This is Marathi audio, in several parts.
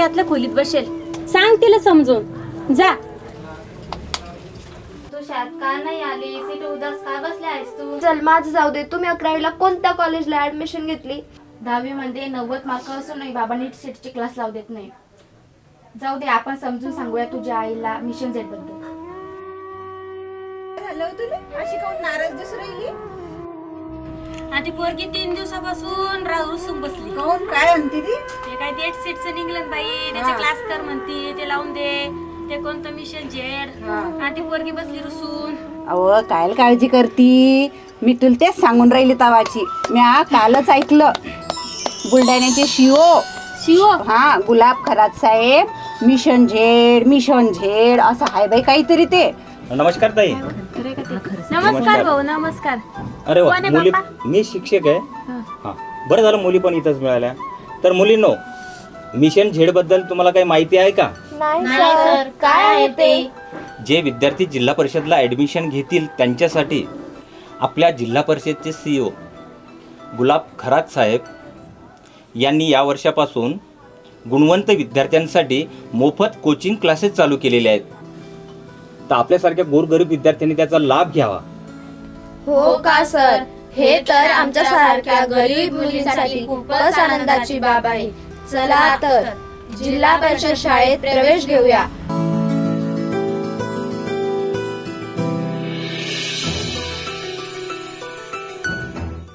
आतल्या खोलीत बसेल. सांग तिला समजून. जा. तू शाळेत का नाही आली? सीट उदास का बसली आहेस तू? चल माझं जाऊ दे. तुम्ही 11वीला कोणत्या कॉलेजला ऍडमिशन घेतली? 10वी मध्ये 90 मार्क असूनही बाबा नीट सीटची क्लास लावू देत नाही. जाऊ दे, आपण समजून सांगूया तुझ्या आईला मिशन झेड बद्दल. अशी काऊन नाराज दिसू राहिली? आणि ती पोरगी 3 दिवसापासून रुसून बसली. काऊन काय म्हणते ती? ते काय डेट सीटचं निघलं बाई, त्याचे क्लास कर म्हणती, ते लावून दे, ते कोणतं मिशन झेड. आणि ती पोरगी बसली रुसून. अहो काय काळजी करती? मी तुला तेच सांगून राहिली तवाची. मी कालच ऐकलं बुलढाण्याचे शिओ हा गुलाब खरात साहेब मिशन झेड असं हाय बाई काहीतरी ते. नमस्कार ताई. नमस्कार भाऊ. नमस्कार. अरे वा, कोण आहे मुली बाप्पा? मी शिक्षक आहे. हा, बरं झालं मुली पण इथंच मिळाल्या. तर मुलींनो, मिशन झेड बद्दल तुम्हाला काही माहिती आहे का? नाही सर, काय आहे ते? जे विद्यार्थी जिल्हा परिषदला ऍडमिशन घेतील त्यांच्यासाठी आपल्या जिल्हा परिषदचे CEO गुलाब खरात साहेब यांनी या वर्षापासून गुणवंत विद्यार्थ्यांसाठी मोफत कोचिंग क्लासेस चालू केलेले आहेत. तर आपल्यासारख्या गोरगरीब विद्यार्थ्यांनी त्याचा लाभ घ्यावा. हो का सर? हे तर आमच्या सारख्या गरीब मुलींसाठी खूपच आनंदाची बाब आहे. चला तर जिल्हा परिषद शाळेत प्रवेश घेऊया.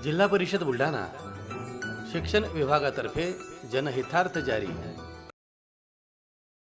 जिल्हा परिषद बुलढाणा शिक्षण विभागातर्फे जनहितार्थ जारी.